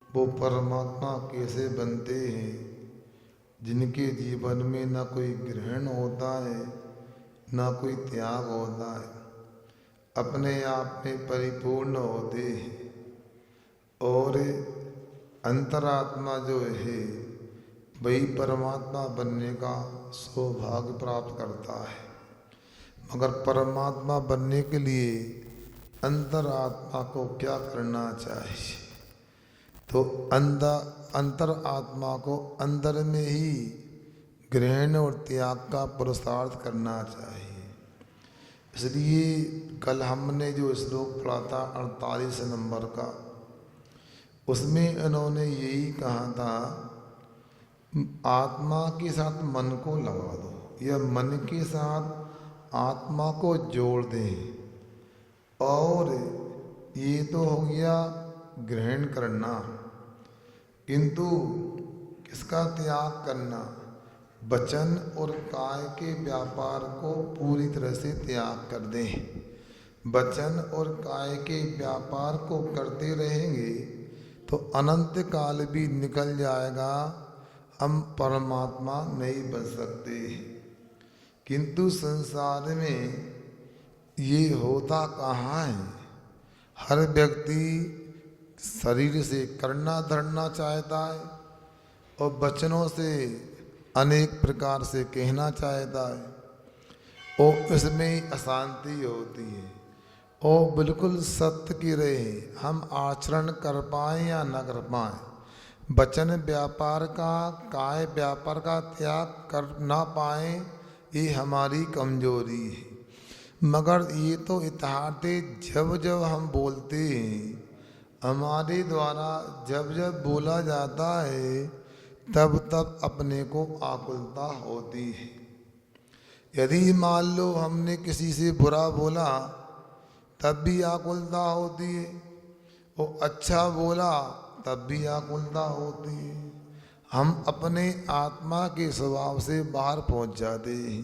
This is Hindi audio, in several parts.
वो परमात्मा कैसे बनते हैं जिनके जीवन में ना कोई ग्रहण होता है ना कोई त्याग होता है, अपने आप में परिपूर्ण होते हैं और अंतरात्मा जो है वही परमात्मा बनने का सौभाग्य प्राप्त करता है। मगर परमात्मा बनने के लिए अंतरात्मा को क्या करना चाहिए? तो अंतर आत्मा को अंदर में ही ग्रहण और त्याग का पुरुषार्थ करना चाहिए। इसलिए कल हमने जो श्लोक पढ़ा था 48 नंबर का, उसमें इन्होंने यही कहा था, आत्मा के साथ मन को लगा दो या मन के साथ आत्मा को जोड़ दें। और ये तो हो गया ग्रहण करना, किंतु किसका त्याग करना? वचन और काय के व्यापार को पूरी तरह से त्याग कर दें। वचन और काय के व्यापार को करते रहेंगे तो अनंत काल भी निकल जाएगा, हम परमात्मा नहीं बन सकते। किंतु संसार में ये होता कहाँ है? हर व्यक्ति शरीर से करना धरना चाहता है और वचनों से अनेक प्रकार से कहना चाहता है और इसमें अशांति होती है। और बिल्कुल सत्य की रहे हम आचरण कर पाएँ या न कर पाएँ, वचन व्यापार का काय व्यापार का त्याग कर ना पाएँ, ये हमारी कमजोरी है। मगर ये तो इतिहास जब जब हम बोलते हैं, हमारे द्वारा जब जब बोला जाता है तब तब अपने को आकुलता होती है। यदि मान लो हमने किसी से बुरा बोला तब भी आकुलता होती है, और अच्छा बोला तब भी आकुलता होती है। हम अपने आत्मा के स्वभाव से बाहर पहुंच जाते हैं।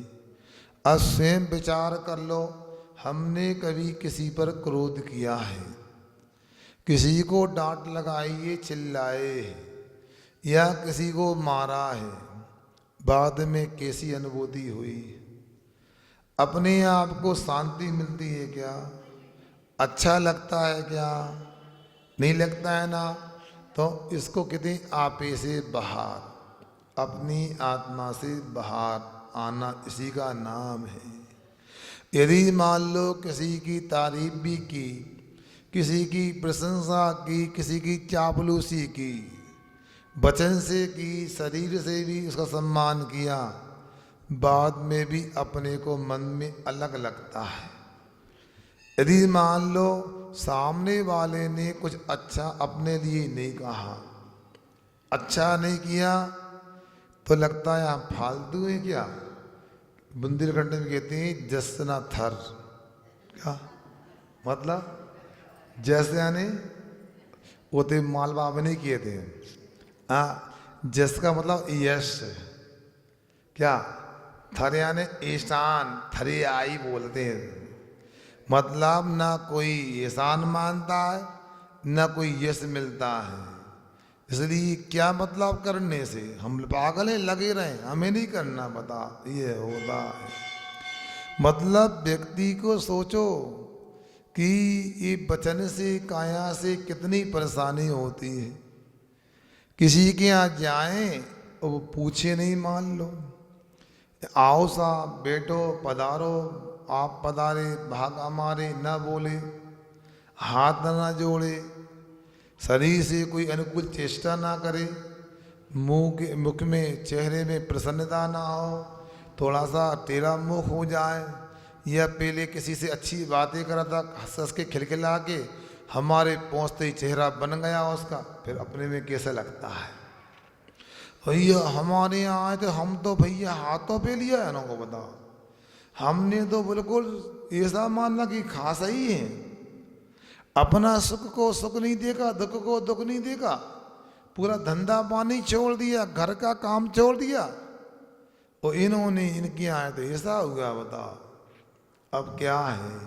अब स्वयं विचार कर लो, हमने कभी किसी पर क्रोध किया है, किसी को डांट लगाई चिल्लाए या किसी को मारा है, बाद में कैसी अनुभूति हुई? अपने आप को शांति मिलती है क्या? अच्छा लगता है क्या? नहीं लगता है ना। तो इसको कहते हैं आपे से बाहर, अपनी आत्मा से बाहर आना, इसी का नाम है। यदि मान लो किसी की तारीफ भी की, किसी की प्रशंसा की, किसी की चापलूसी की, वचन से की, शरीर से भी उसका सम्मान किया, बाद में भी अपने को मन में अलग लगता है। यदि मान लो सामने वाले ने कुछ अच्छा अपने लिए नहीं कहा, अच्छा नहीं किया, तो लगता है आप फालतू है क्या? बुंदेलखंड में कहते हैं जसना थर। क्या मतलब? जैसे यानी वो तो मालवा में नहीं किए थे। जस का मतलब यश। क्या? थर यानी ईशान, थरे आई बोलते हैं। मतलब ना कोई एहसान मानता है ना कोई यश मिलता है। इसलिए क्या मतलब करने से? हम पागल हैं, लगे रहे, हमें नहीं करना पता, ये होता है। मतलब व्यक्ति को सोचो कि ये वचन से काया से कितनी परेशानी होती है। किसी के यहाँ जाएं और वो पूछे नहीं, मान लो आओ साहब बैठो पधारो, आप पधारे, भागा मारे न बोले, हाथ न जोड़े, शरीर से कोई अनुकूल चेष्टा ना करे, मुख में चेहरे में प्रसन्नता ना हो, थोड़ा सा टेढ़ा मुख हो जाए, या पहले किसी से अच्छी बातें करा था, हंस हंस के खिलखिला के हमारे पहुँचते ही चेहरा बन गया उसका, फिर अपने में कैसा लगता है? भैया हमारे यहाँ आए तो हम तो भैया हाथों पे लिया है ना को बताओ, हमने तो बिल्कुल ऐसा मानना कि खास ही है। अपना सुख को सुख नहीं देखा, दुख को दुख नहीं देखा, पूरा धंधा पानी छोड़ दिया, घर का काम छोड़ दिया, और इन्होंने इनके आए तो ऐसा हुआ। बताओ अब क्या है?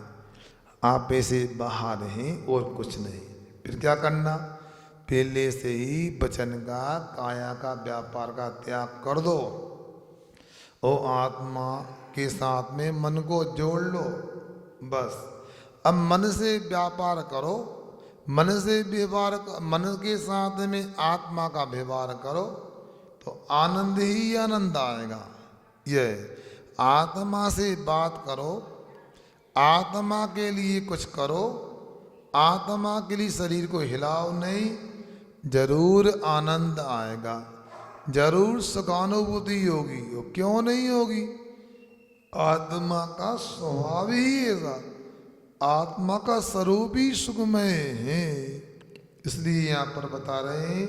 आप ऐसे बाहर हैं और कुछ नहीं, फिर क्या करना? पहले से ही वचन का, काया का, व्यापार का त्याग कर दो और आत्मा के साथ में मन को जोड़ लो। बस अब मन से व्यापार करो, मन से व्यवहार, मन के साथ में आत्मा का व्यवहार करो तो आनंद ही आनंद आएगा। यह आत्मा से बात करो, आत्मा के लिए कुछ करो, आत्मा के लिए शरीर को हिलाओ नहीं, जरूर आनंद आएगा, जरूर सुखानुभूति होगी। क्यों नहीं होगी? आत्मा का स्वभाव ही ऐसा, आत्मा का स्वरूप ही सुखमय है। इसलिए यहाँ पर बता रहे हैं,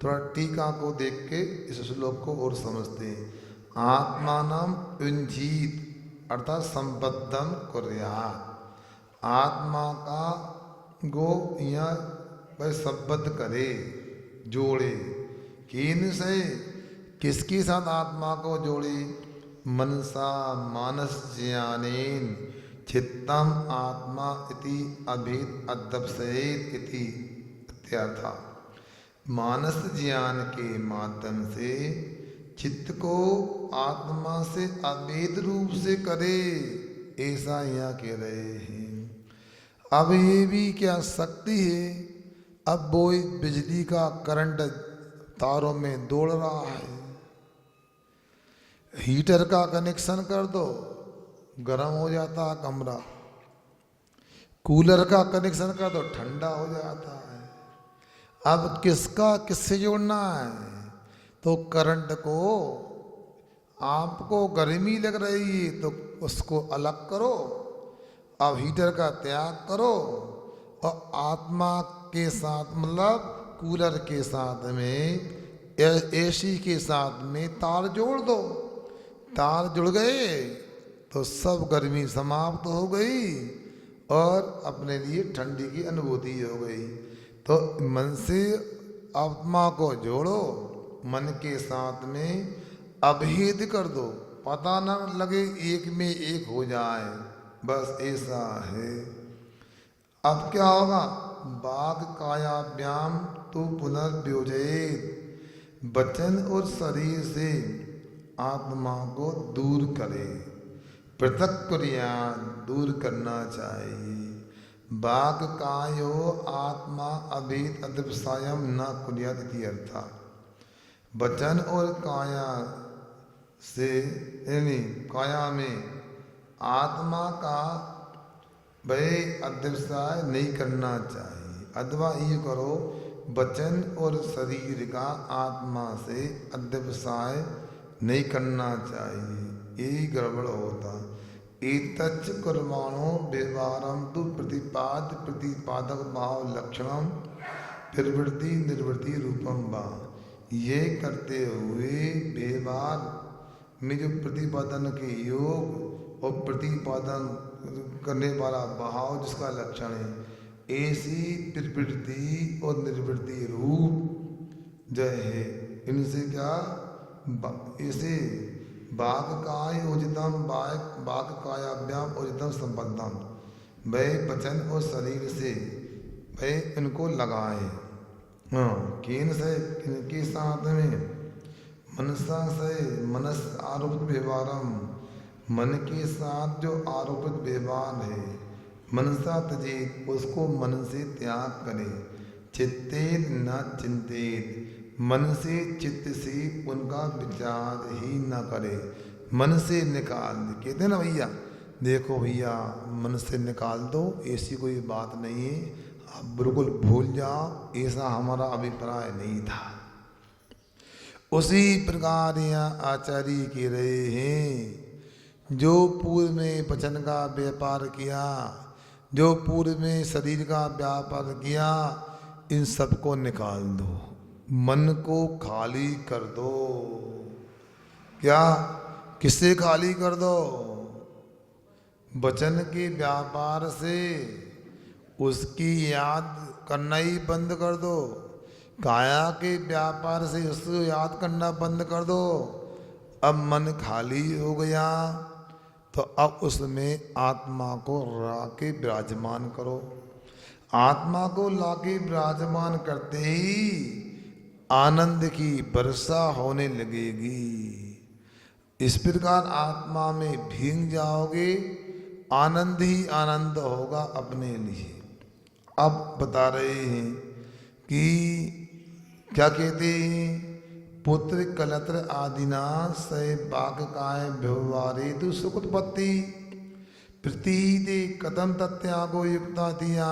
थोड़ा टीका को देख के इस श्लोक को और समझते हैं। आत्मानम युञ्जीत अर्थात संबद्धम कुर्यात्, आत्मा का गो यहाँ वह संबद्ध करे, जोड़े। किन से, किसके साथ आत्मा को जोड़े? मनसा मानस ज्ञानेन चित्तम आत्मा इति अभेद अध्यवसेत इति इत्यर्था। मानस ज्ञान के माध्यम से चित्त को आत्मा से अभेद रूप से करे, ऐसा यहाँ कह रहे हैं। अब ये भी क्या शक्ति है? अब वो बिजली का करंट तारों में दौड़ रहा है, हीटर का कनेक्शन कर दो, गर्म हो जाता है कमरा, कूलर का कनेक्शन कर दो, ठंडा हो जाता है। अब किसका किससे जोड़ना है? तो करंट को, आपको गर्मी लग रही है तो उसको अलग करो, अब हीटर का त्याग करो और आत्मा के साथ, मतलब कूलर के साथ में, एसी के साथ में तार जोड़ दो। तार जुड़ गए तो सब गर्मी समाप्त हो गई और अपने लिए ठंडी की अनुभूति हो गई। तो मन से आत्मा को जोड़ो, मन के साथ में अभेद कर दो, पता न लगे एक में एक हो जाए, बस ऐसा है। अब क्या होगा? बाघ कायाभ्याम तो पुनर्व्योजयेत, वचन और शरीर से आत्मा को दूर करे, पृथक कुर्यात्, दूर करना चाहिए। बाघ कायो आत्मा अभेद अध्यवसायम न कुर्यात् इति अर्था। वचन और काया से, यानी काया में आत्मा का वह अध्यवसाय नहीं करना चाहिए, अथवा ये करो वचन और शरीर का आत्मा से अध्यवसाय नहीं करना चाहिए, यही गड़बड़ होता। एतच्च कर्माणो व्यवहारम तो प्रतिपादक भाव लक्षणम प्रवृत्ति निर्वृत्ति रूपम वा। ये करते हुए व्यवहार में जो प्रतिपादन के योग और प्रतिपादन करने वाला भाव जिसका लक्षण है, ऐसी प्रवृत्ति और निर्वृत्ति रूप जो है, इनसे क्या, ऐसे बाघ काय उचितम, बाघ कायाभ्याम उचितम संबद्धम, वह वचन और शरीर से वह इनको लगाए। हाँ, किन से, किनके साथ में? मनसा से, मनस आरोपित व्यवहारम, मन के साथ जो आरोपित व्यवहार है, मनसा त्यजेत, उसको मन से त्याग करे। चित्तेत न चिंतेत, मन से चित्त से उनका विचार ही न करे, मन से निकाल दे। कहते ना भैया, देखो भैया मन से निकाल दो, ऐसी कोई बात नहीं है, आप बिल्कुल भूल जाओ, ऐसा हमारा अभिप्राय नहीं था। उसी प्रकार यहाँ आचार्य कह रहे हैं, जो पूर्व में वचन का व्यापार किया, जो पूर्व में शरीर का व्यापार किया, इन सबको निकाल दो, मन को खाली कर दो। क्या? किससे खाली कर दो? वचन के व्यापार से उसकी याद करना ही बंद कर दो, काया के व्यापार से उसको याद करना बंद कर दो। अब मन खाली हो गया तो अब उसमें आत्मा को ला के विराजमान करो, आत्मा को लाके विराजमान करते ही आनंद की वर्षा होने लगेगी। इस प्रकार आत्मा में भीग जाओगे, आनंद ही आनंद होगा अपने लिए। अब बता रहे हैं कि क्या कहते हैं, पुत्र कलत्र आदिना सय बाग काय व्यवहारे तु सुखोत्पत्ति प्रतीदे कदम तत्यागो युक्ता दिया।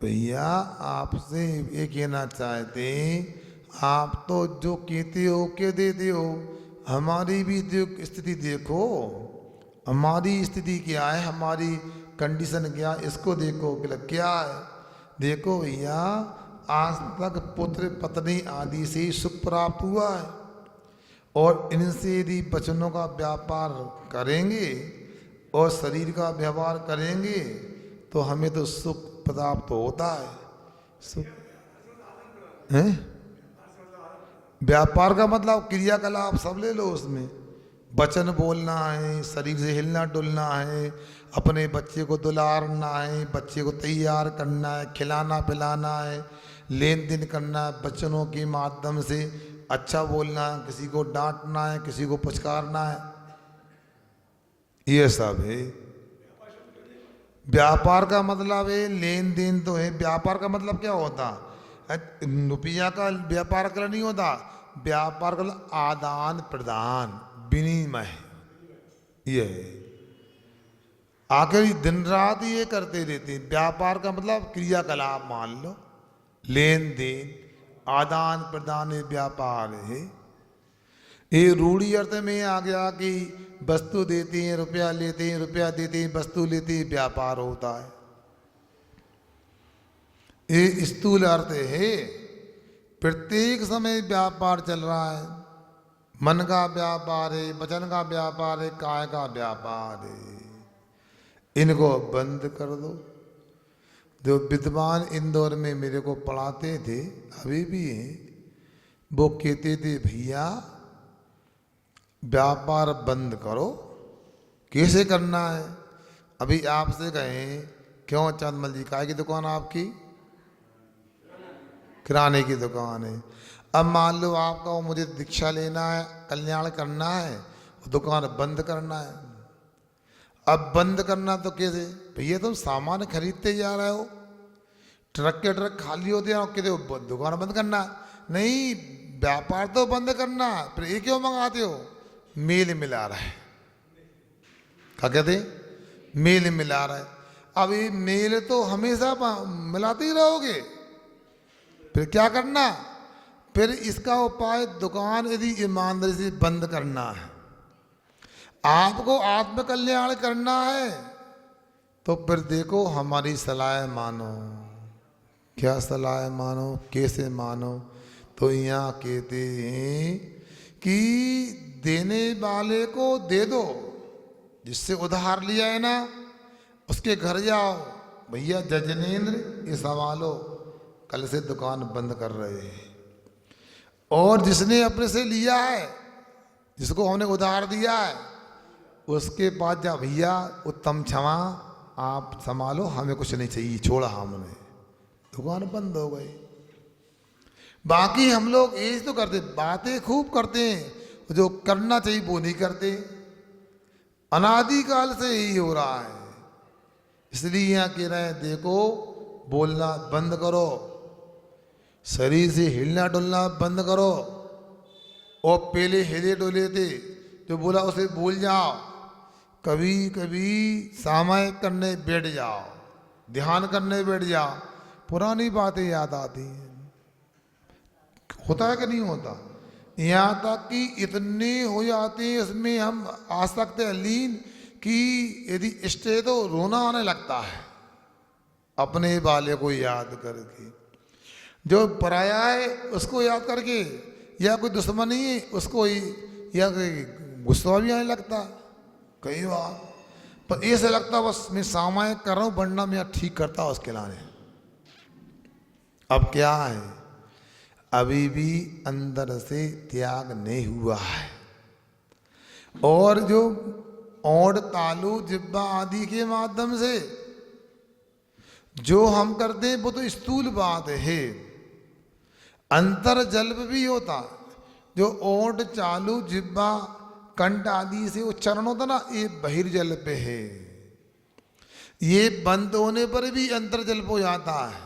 भैया आपसे ये कहना चाहते हैं, आप तो जो कहते हो कह देते हो, हमारी भी जो स्थिति देखो, हमारी स्थिति क्या है, हमारी कंडीशन क्या है, इसको देखो क्या है। देखो भैया, आज तक पुत्र पत्नी आदि से सुख प्राप्त हुआ है, और इनसे यदि वचनों का व्यापार करेंगे और शरीर का व्यवहार करेंगे तो हमें तो सुख प्राप्त होता है। सुख है, व्यापार का मतलब क्रियाकलाप सब ले लो, उसमें वचन बोलना है, शरीर से हिलना डुलना है, अपने बच्चे को दुलारना है, बच्चे को तैयार करना है, खिलाना पिलाना है, लेन देन करना है, वचनों के माध्यम से अच्छा बोलना है, किसी को डांटना है, किसी को पुचकारना है, ये सब है। व्यापार का मतलब है लेन देन तो है। व्यापार का मतलब क्या होता, रुपया का व्यापार कर नहीं होता, व्यापार का आदान प्रदान विनिमय, ये है। आखिर दिन रात ये करते रहते हैं। व्यापार का मतलब क्रियाकलाप मान लो, लेन देन आदान प्रदान व्यापार है। ये रूढ़ी अर्थ में आ गया कि वस्तु देते हैं रुपया लेते हैं, रुपया देते हैं वस्तु लेते हैं, व्यापार होता है। ये स्थूल अर्थ है, प्रत्येक समय व्यापार चल रहा है। मन का व्यापार है, वचन का व्यापार है, काय का व्यापार है। इनको बंद कर दो। जो विद्वान इंदौर में मेरे को पढ़ाते थे, अभी भी हैं, वो कहते थे भैया व्यापार बंद करो। कैसे करना है? अभी आपसे कहें, क्यों चंदमल जी, काय की दुकान आपकी? किराने की दुकान है। अब मान लो आपका मुझे दीक्षा लेना है, कल्याण करना है, दुकान बंद करना है। अब बंद करना तो कैसे? भैया तुम सामान खरीदते जा रहे हो, ट्रक के ट्रक खाली होते हैं, कहते दुकान बंद करना। नहीं, व्यापार तो बंद करना, फिर ये क्यों मंगाते हो? मेल मिला रहा है। क्या कहते? मेल मिला रहा है। अब ये मेल तो हमेशा मिलाते ही रहोगे, फिर क्या करना? फिर इसका उपाय दुकान यदि ईमानदारी से बंद करना है, आपको आत्मकल्याण करना है, तो फिर देखो हमारी सलाह मानो। क्या सलाह मानो, कैसे मानो? तो यहाँ कहते हैं कि देने वाले को दे दो, जिससे उधार लिया है ना उसके घर जाओ, भैया जजनेन्द्र ये संभालो, कल से दुकान बंद कर रहे हैं। और जिसने अपने से लिया है, जिसको हमने उधार दिया है, उसके पास जा, भैया उत्तम क्षमा, आप संभालो, हमें कुछ नहीं चाहिए, छोड़ा हमने, दुकान बंद हो गई। बाकी हम लोग ये तो करते, बातें खूब करते हैं, जो करना चाहिए वो नहीं करते। अनादिकाल से यही हो रहा है। इसलिए यहाँ कह रहे हैं, देखो बोलना बंद करो, शरीर से हिलना डुलना बंद करो। और पहले हिले डुले थे, जो बोला उसे भूल जाओ। कभी कभी सामायिक करने बैठ जाओ, ध्यान करने बैठ जाओ, पुरानी बातें याद आती हैं। होता है कि नहीं होता? यहाँ तक कि इतने हो जाते हैं इसमें हम आसक्त हैं, लीन, कि यदि इष्टे तो रोना आने लगता है अपने वाले को याद करके। जो पराया है उसको याद करके, या कोई दुश्मनी है उसको ही, या गुस्सा भी आने लगता है कई बार। पर ऐसा लगता बस मैं सामायिक कर रहा हूँ, वरना मैं ठीक करता उसके लाने। अब क्या है, अभी भी अंदर से त्याग नहीं हुआ है। और जो ओंठ तालु जिब्बा आदि के माध्यम से जो हम करते हैं वो तो स्थूल बात है। अंतर जल्प भी होता, जो ओंठ चालू जिब्बा कंठ आदि से उच्चारण होता ना, ये बहिर्जल्प है। ये बंद होने पर भी अंतर जल्प हो जाता है।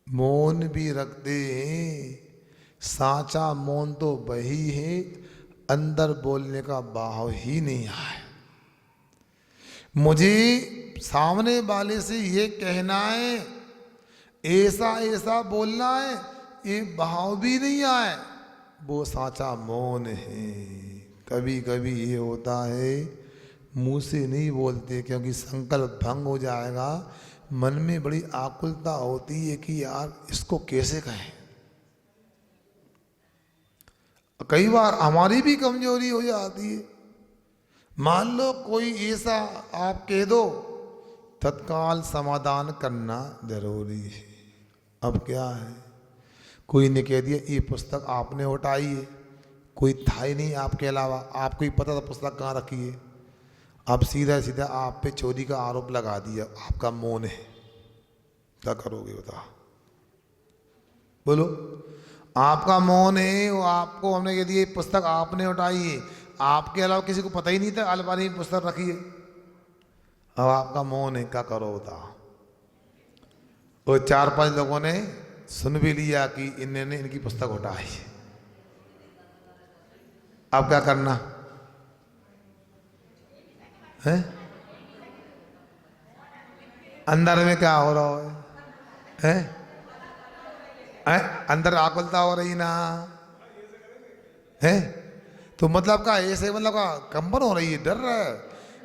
मौन भी रखते हैं, साचा मौन तो वही है, अंदर बोलने का भाव ही नहीं है। मुझे सामने वाले से ये कहना है, ऐसा ऐसा बोलना है, ये भाव भी नहीं आए, वो साचा मौन है। कभी कभी ये होता है मुंह से नहीं बोलते क्योंकि संकल्प भंग हो जाएगा, मन में बड़ी आकुलता होती है कि यार इसको कैसे कहें। कई बार हमारी भी कमजोरी हो जाती है। मान लो कोई ऐसा आप कह दो, तत्काल समाधान करना जरूरी है। अब क्या है, कोई ने कह दिया ये पुस्तक आपने उठाई है, कोई था ही नहीं आपके अलावा, आपको ही पता था पुस्तक कहाँ रखी है, अब सीधा सीधा आप पे चोरी का आरोप लगा दिया, आपका मौन है, क्या करोगे बता? बोलो। आपका मौन है, वो आपको हमने कह दिया पुस्तक आपने उठाई है, आपके अलावा किसी को पता ही नहीं था अलमारी में पुस्तक रखी है, अब आपका मौन है, क्या करो बता? और 4-5 लोगों ने सुन भी लिया कि इन्होंने इनकी पुस्तक उठाई है, अब क्या करना है? अंदर में क्या हो रहा है? अंदर आकुलता हो रही ना है, तो मतलब का ऐसे, मतलब का कंपन हो रही है, डर रहा है,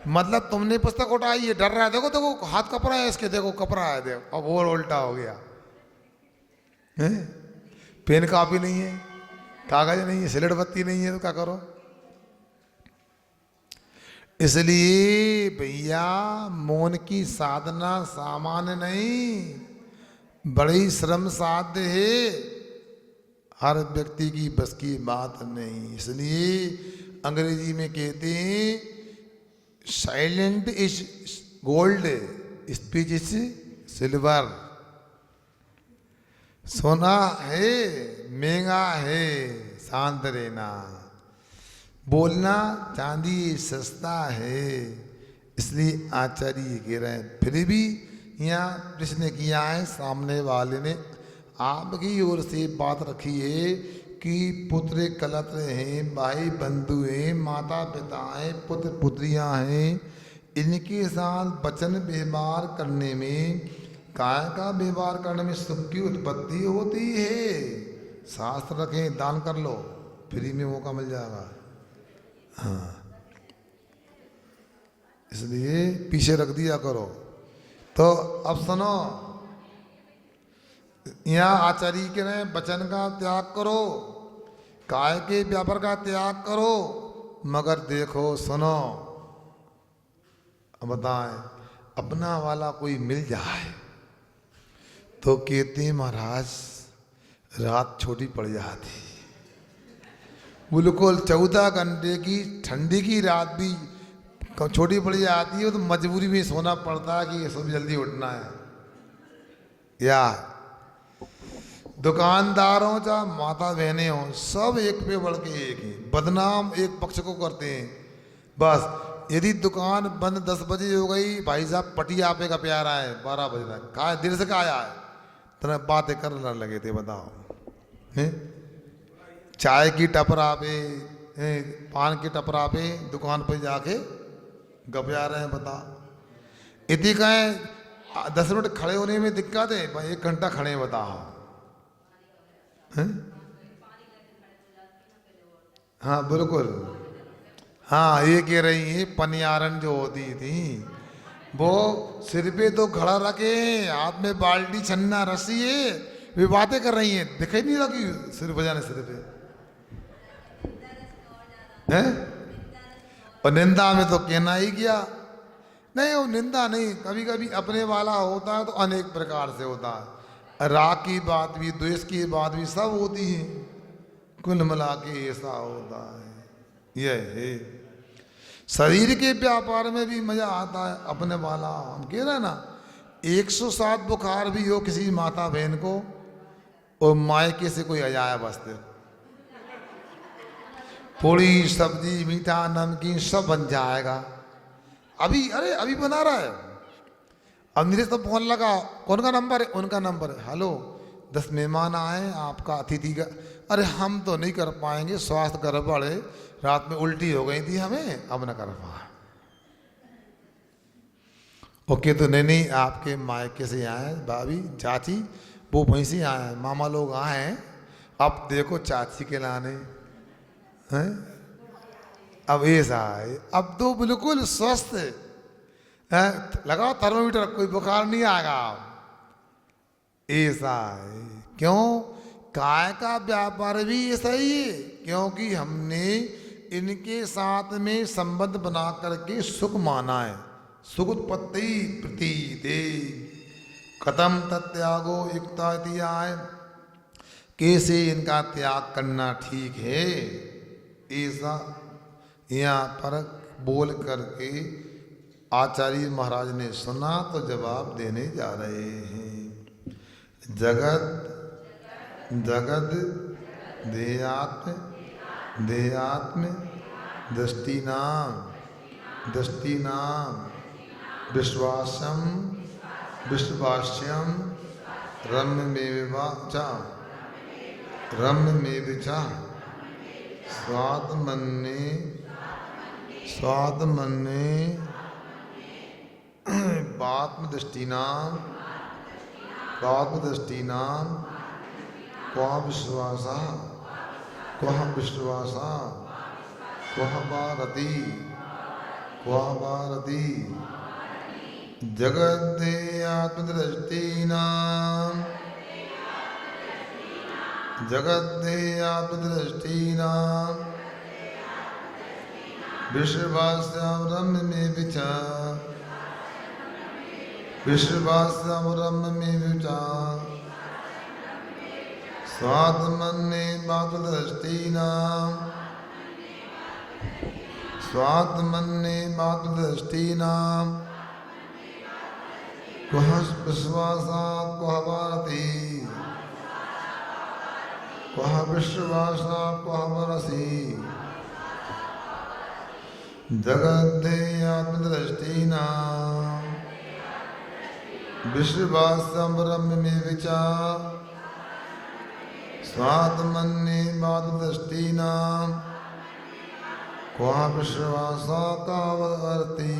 मतलब तुमने पुस्तक उठाई है, डर रहा है, देखो देखो हाथ कपड़ा है इसके, देखो कपड़ा है, देखो अब और उल्टा हो गया है। पेन कापी नहीं है, कागज नहीं है, सिलेट बत्ती नहीं है, तो क्या करो? इसलिए भैया मौन की साधना सामान्य नहीं, बड़ी श्रम साध्य है, हर व्यक्ति की बस की बात नहीं। इसलिए अंग्रेजी में कहते हैं silent is gold, speech is silver. सोना है महंगा है, शांत रहना, बोलना चांदी सस्ता है। इसलिए आचार्य कह रहे हैं, फिर भी यहाँ प्रश्न किया है सामने वाले ने, आपकी ओर से बात रखी है कि पुत्र कलत्र हैं, भाई बंधु हैं, माता पिता हैं, पुत्र पुत्रियां हैं, इनके साथ वचन व्यवहार करने में, काय का व्यवहार करने में सुख की उत्पत्ति होती है। शास्त्र रखें, दान कर लो, फ्री में मौका मिल जाएगा। हाँ, इसलिए पीछे रख दिया करो। तो अब सुनो, यहाँ आचार्य के रहे वचन का त्याग करो, काय के व्यापार का त्याग करो, मगर देखो सुनो, अब बताएं, अपना वाला कोई मिल जाए तो कहते महाराज रात छोटी पड़ जाती, बिल्कुल 14 घंटे की ठंडी की रात भी छोटी पड़ जाती है, तो मजबूरी में सोना पड़ता है कि सुबह जल्दी उठना है। या दुकानदारों चाहे माता बहनें हो, सब एक पे बढ़ के एक ही बदनाम एक पक्ष को करते हैं। बस यदि दुकान बंद 10 बजे हो गई, भाई साहब पटिया पे का प्यारा है 12 बजे तक, कहा देर से कहा आया है, तो बातें करने लगे थे। बताओ हैं? चाय की टपरा पे, पान की टपरा पे दुकान पे जाके गपिया रहे हैं। बता इतनी कहें 10 मिनट खड़े होने में दिक्कत है, भाई 1 घंटा खड़े हैं, बताओ हैं? हाँ बिल्कुल, हाँ ये कह रही है पनियारन जो होती थी वो सिर पे तो खड़ा रखे, हाथ में बाल्टी छन्ना रस्सी है, वे बातें कर रही हैं, दिखाई नहीं लगी सिर बजाने सिर पे हैं? और निंदा में तो कहना ही क्या, नहीं वो निंदा नहीं, कभी कभी अपने वाला होता है तो अनेक प्रकार से होता है, राग की बात भी, द्वेष की बात भी सब होती है, कुल मिला के ऐसा होता है। यह है शरीर के व्यापार में भी मजा आता है, अपने वाला हम कह रहे हैं ना, 107 बुखार भी हो किसी माता बहन को और मायके से कोई अजाया बसते, पूड़ी सब्जी मीठा नमकीन सब बन जाएगा। अभी अरे अभी बना रहा है। अब मेरे तो फोन लगा, कौन का नंबर है? उनका नंबर है। हेलो 10 मेहमान आए आपका अतिथि का। अरे हम तो नहीं कर पाएंगे, स्वास्थ्य गड़बड़ है, रात में उल्टी हो गई थी हमें, अब न कर पाए। ओके तो नहीं आपके मायके से आए भाभी चाची वो वहीं से आए, मामा लोग आए हैं, अब देखो चाची के लाने हैं। अब ऐसा है, अब तो बिल्कुल स्वस्थ है, लगाओ थर्मोमीटर, कोई बुखार नहीं आएगा। ऐसा है क्यों? काय का व्यापार भी ऐसा ही है, क्योंकि हमने इनके साथ में संबंध बना करके सुख माना है। सुख उत्पत्ति प्रति दे कथम तत्यागो युक्ता है, कैसे इनका त्याग करना ठीक है, ऐसा यहाँ पर बोल करके आचार्य महाराज ने सुना तो जवाब देने जा रहे हैं। जगत जगत देहात्म देहात्म दृष्टिनाम विश्वासम विश्वास्यम रम्य में चा स्वाद मन्ने बात्म दृष्टिनाम क्वा विश्वासा क्वा भारती जगते आत्मदृष्टीनाम विश्वास्याम रम्य में विचार स्वात्मन्ने मातृदृष्टीनाम क्वः विश्वासात् क्वः भारती क्वः विश्वासात् क्वः वरसि जगद्धे आत्मदृष्टीनाम विश्वासं रम्य में विचार स्वात्मन्ने मातृदृष्टीनाम क्वः विश्वासात् क्वः वर्ती।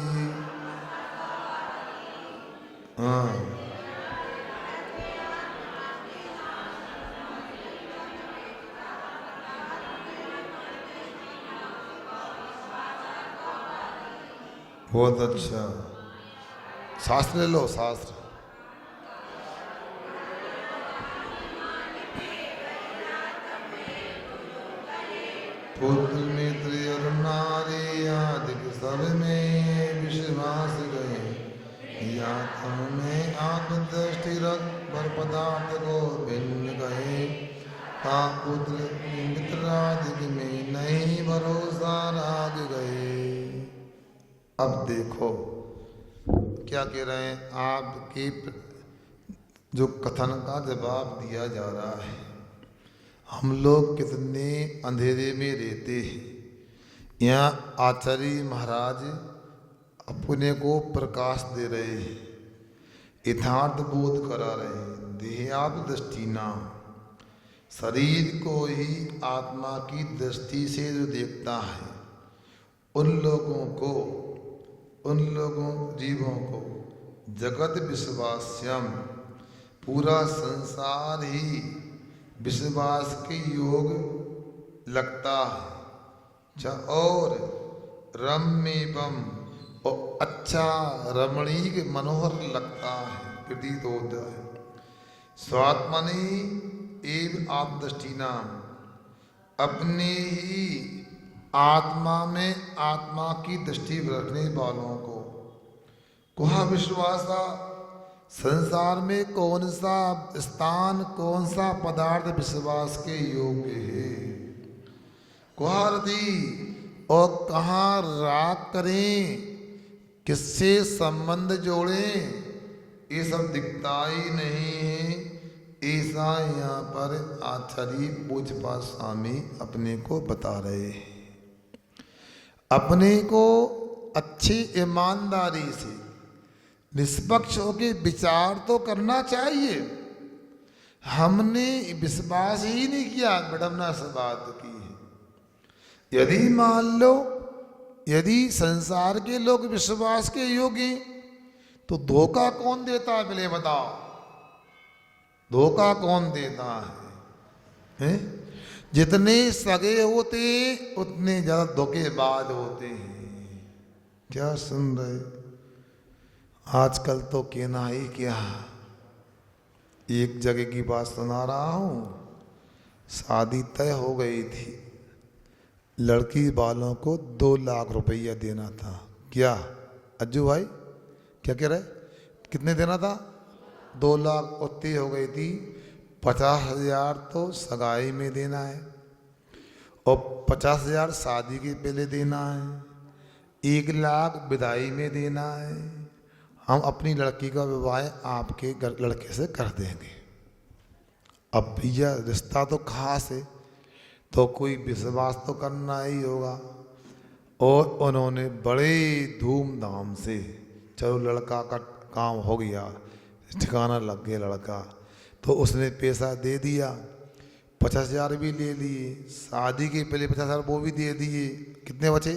बहुत अच्छा, शास्त्र ले लो, शास्त्र। पुत्र मित्र और नारी आदि सब में विश्वास गए, आत्म में आत्मदृष्टि रख पर पदार्थ को भिन्न गए, पुत्र मित्र आदि में नहीं भरोसा राग गए। अब देखो क्या कह रहे हैं, आपके जो कथन का जवाब दिया जा रहा है। हम लोग कितने अंधेरे में रहते हैं, यहाँ आचार्य महाराज अपने को प्रकाश दे रहे हैं, यथार्थ बोध करा रहे हैं। देहात्म दृष्टिना, शरीर को ही आत्मा की दृष्टि से जो देखता है, उन लोगों जीवों को जगत विश्वास्यम, पूरा संसार ही विश्वास के योग लगता है, और रम्यम, और अच्छा रमणीक मनोहर लगता है, प्रतीत होता है। स्वात्मनि एव आत्मदृष्टिना, अपने ही आत्मा में आत्मा की दृष्टि रखने वालों को, कुहा विश्वासा, संसार में कौन सा स्थान कौन सा पदार्थ विश्वास के योग्य है, कुहारती, और कहाँ राग करें, किससे संबंध जोड़ें, ये सब दिखता ही नहीं है। ऐसा यहाँ पर आचार्य पूज्यपाद स्वामी अपने को बता रहे हैं। अपने को अच्छी ईमानदारी से निष्पक्ष होकर विचार तो करना चाहिए। हमने विश्वास ही नहीं किया, विडम्बना से बात की है। यदि मान लो यदि संसार के लोग विश्वास के योग्य तो धोखा कौन देता है? पहले बताओ, धोखा कौन देता है? जितने सगे होते उतने ज्यादा धोखेबाज होते हैं। क्या सुन रहे? आजकल तो कहना ही क्या, एक जगह की बात सुना रहा हूं। शादी तय हो गई थी, लड़की वालों को 2 लाख रुपया देना था। क्या अज्जू भाई क्या कह रहे? कितने देना था? 2 लाख। उतनी हो गई थी। 50,000 तो सगाई में देना है और 50,000 शादी के पहले देना है, 1 लाख विदाई में देना है। हम अपनी लड़की का विवाह आपके लड़के से कर देंगे। अब भैया रिश्ता तो खास है तो कोई विश्वास तो करना ही होगा। और उन्होंने बड़े धूमधाम से, चलो लड़का का काम हो गया, ठिकाना लग गया लड़का, तो उसने पैसा दे दिया। 50,000 भी ले लिए, शादी के पहले 50,000 वो भी दे दिए। कितने बचे?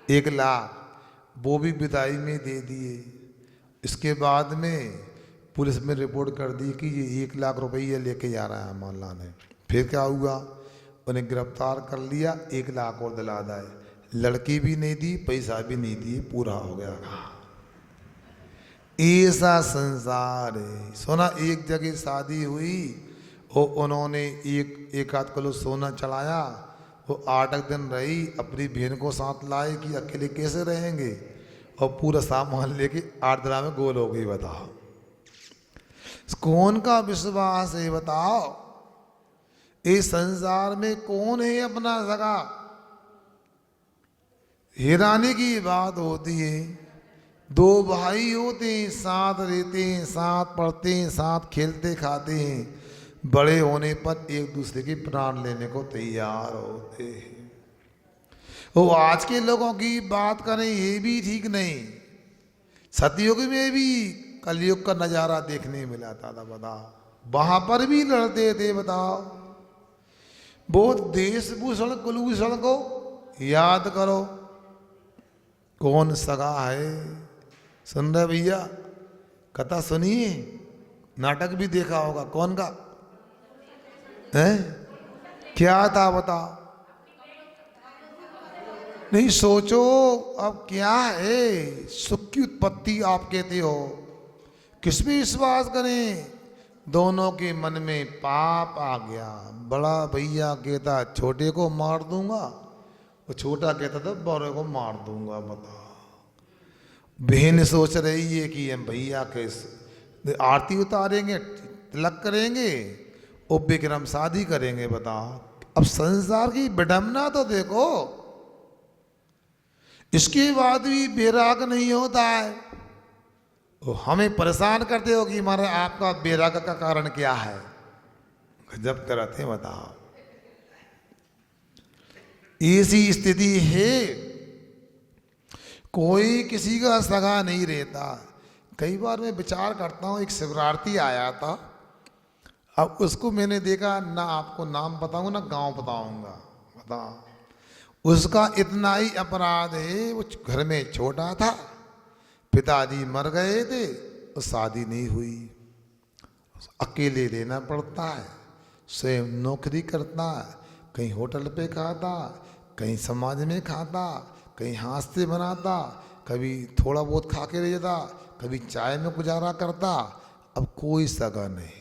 1 लाख। वो भी विदाई में दे दिए। इसके बाद में पुलिस में रिपोर्ट कर दी कि ये 1 लाख रुपये लेके जा रहा है मोहल्ला ने। फिर क्या हुआ? उन्हें गिरफ्तार कर लिया, 1 लाख और दिला दाए। लड़की भी नहीं दी, पैसा भी नहीं दी, पूरा हो गया। ऐसा संसार है। सोना एक जगह शादी हुई और उन्होंने एक आध किलो सोना चढ़ाया। वो 8 दिन रही, अपनी बहन को साथ लाए कि अकेले कैसे रहेंगे, और पूरा सामान लेके 8 दिन में गोल हो गई। बताओ कौन का विश्वास है? बताओ इस संसार में कौन है अपना सगा? हैरानी की बात होती है, 2 भाई होते हैं, साथ रहते हैं, साथ पढ़ते हैं, साथ खेलते खाते हैं, बड़े होने पर एक दूसरे के प्राण लेने को तैयार होते हैं। वो आज के लोगों की बात करें ये भी ठीक नहीं। सतयुग में भी कलयुग का नजारा देखने मिला था। बताओ वहां पर भी लड़ते थे। बताओ वो देशभूषण कुलभूषण को याद करो, कौन सगा है? सुन रहे भैया? कथा सुनिए, नाटक भी देखा होगा। कौन का है? क्या था बताओ? नहीं सोचो अब क्या है? सुख की उत्पत्ति आप कहते हो, किस पे विश्वास करें? दोनों के मन में पाप आ गया। बड़ा भैया कहता छोटे को मार दूंगा, वो छोटा कहता था बड़े को मार दूंगा। बताओ बहन सोच रही है कि हम भैया के आरती उतारेंगे, तिलक करेंगे और विक्रम शादी करेंगे। बताओ अब संसार की विडंबना तो देखो। इसके बाद भी बैराग नहीं होता है। वो हमें परेशान करते हो कि हमारा आपका बैराग का कारण क्या है? गजब करते हैं। बताओ ऐसी स्थिति है, कोई किसी का सगा नहीं रहता। कई बार मैं विचार करता हूँ, एक शिवरार्थी आया था, अब उसको मैंने देखा ना, आपको नाम बताऊंगा ना गांव बताऊंगा। बताओ उसका इतना ही अपराध है, वो घर में छोटा था, पिताजी मर गए थे, तो शादी नहीं हुई, अकेले रहना पड़ता है, स्वयं नौकरी करता है, कहीं होटल पे खाता, कहीं समाज में खाता, कहीं हाथ से बनाता, कभी थोड़ा बहुत खा के रह जाता, कभी चाय में गुजारा करता। अब कोई सगा नहीं।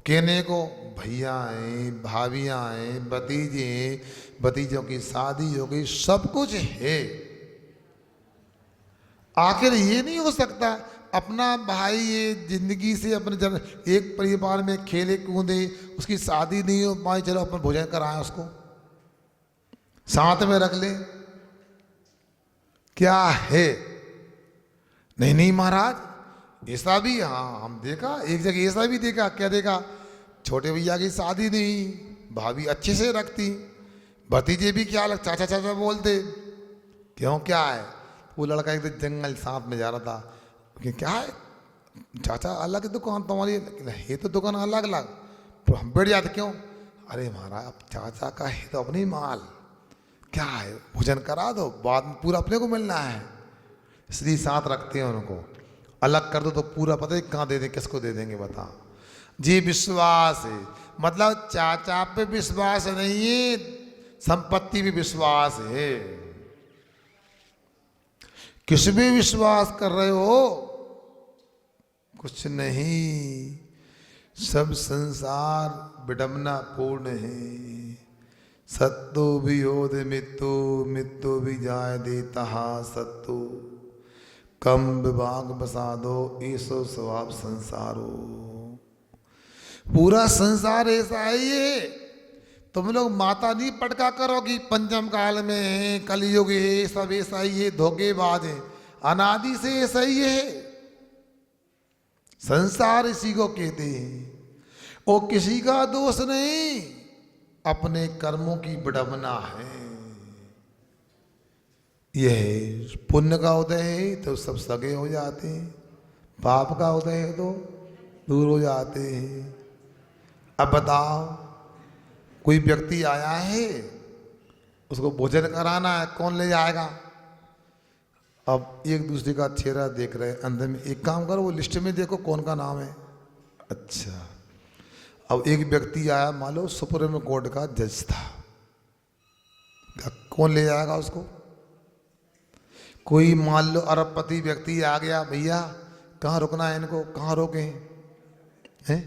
कहने को भैया हैं, भाभियाँ हैं, भतीजे हैं, भतीजों की शादी हो गई, सब कुछ है। आखिर ये नहीं हो सकता अपना भाई ये जिंदगी से अपने एक परिवार में खेले कूदे, उसकी शादी नहीं हो पाई, चलो अपन भोजन कराएं, उसको साथ में रख ले। क्या है? नहीं नहीं महाराज, ऐसा भी, हाँ हम देखा एक जगह, ऐसा भी देखा। क्या देखा? छोटे भैया की शादी नहीं, भाभी अच्छे से रखती, भतीजे भी क्या लग चाचा चाचा बोलते। क्यों क्या है? वो लड़का एक दिन जंगल सांप में जा रहा था कि क्या है चाचा अलग दुकान तुम्हारी, ये तो दुकान अलग अलग, तो हम बैठ जाते क्यों? अरे महाराज अब चाचा का है तो अपनी माल, क्या है भोजन करा दो, बाद में पूरा अपने को मिलना है, इसलिए साथ रखते हैं उनको। अलग कर दो तो पूरा पता है कहाँ दे दें, किसको दे देंगे बता। जी विश्वास है, मतलब चाचा पे विश्वास नहीं है, संपत्ति भी विश्वास है। किस पे विश्वास कर रहे हो? कुछ नहीं, सब संसार विडम्बना पूर्ण है। सत्तो वियोध मृत्यु, मृत्यु भी जाय देता सत्तो, कम विभाग बसादो ऐसो स्वभाव संसारो। पूरा संसार ऐसा ही है। तुम लोग माता नहीं पटका करोगी पंचम काल में है, कलयुग है, सब ऐसा ही है, धोखेबाज है, अनादि से ऐसा ही है। संसार इसी को कहते हैं। वो किसी का दोष नहीं, अपने कर्मों की विडंबना है। यह पुण्य का उदय है तो सब सगे हो जाते हैं, पाप का उदय है तो दूर हो जाते हैं। अब बताओ, कोई व्यक्ति आया है, उसको भोजन कराना है, कौन ले जाएगा? अब एक दूसरे का चेहरा देख रहे हैं, अंदर में एक काम करो, वो लिस्ट में देखो कौन का नाम है। अच्छा, अब एक व्यक्ति आया, मान लो सुप्रीम कोर्ट का जज था, कौन ले जाएगा उसको? कोई मान लो अरबपति व्यक्ति आ गया, भैया कहाँ रुकना है इनको, कहाँ रोके हैं?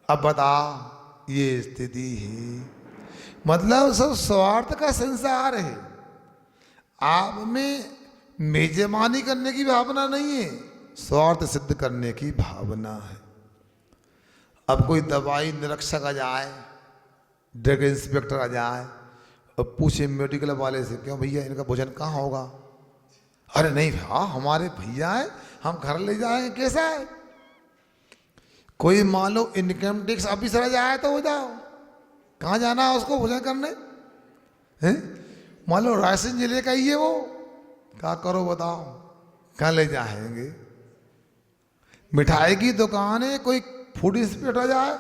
अब बता, ये स्थिति है। मतलब सब स्वार्थ का संसार है। आप में मेजबानी करने की भावना नहीं है, स्वार्थ सिद्ध करने की भावना है। अब कोई दवाई निरीक्षक आ जाए, ड्रग इंस्पेक्टर आ जाए और पूछे मेडिकल वाले से, क्यों भैया इनका भोजन कहाँ होगा? अरे नहीं हाँ हमारे भैया है, हम घर ले जाएंगे, कैसा है? कोई मान लो इनकम टैक्स ऑफिसर आ जाए तो हो जाओ, कहाँ जाना है उसको भोजन करने? हैं? मान लो रायसेन जिले का ही है वो, क्या करो बताओ, कहाँ ले जाएंगे? मिठाई की दुकान है, कोई फूड इंस्पेक्टर आ जाए,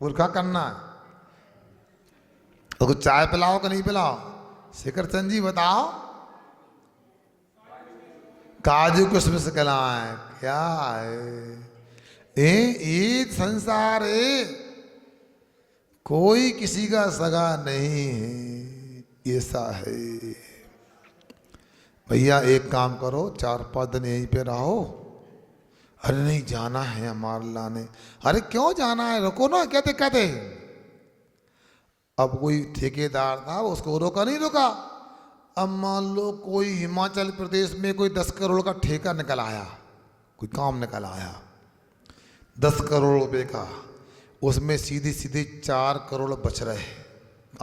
और क्या करना है? तो कुछ चाय पिलाओ कि नहीं पिलाओ? शेखर चंद जी बताओ, काजू किशमिश खिलाए, क्या है? ये संसार है, कोई किसी का सगा नहीं है, ऐसा है। भैया एक काम करो, 4-5 दिन यहीं पे रहो। अरे नहीं जाना है हमारे लाने। अरे क्यों जाना है, रुको ना, कहते कहते। अब कोई ठेकेदार था, उसको रोका नहीं रोका। अब मान लो कोई हिमाचल प्रदेश में कोई 10 करोड़ का ठेका निकल आया, कोई काम निकल आया 10 करोड़ रुपए का, उसमें सीधे सीधे 4 करोड़ बच रहे।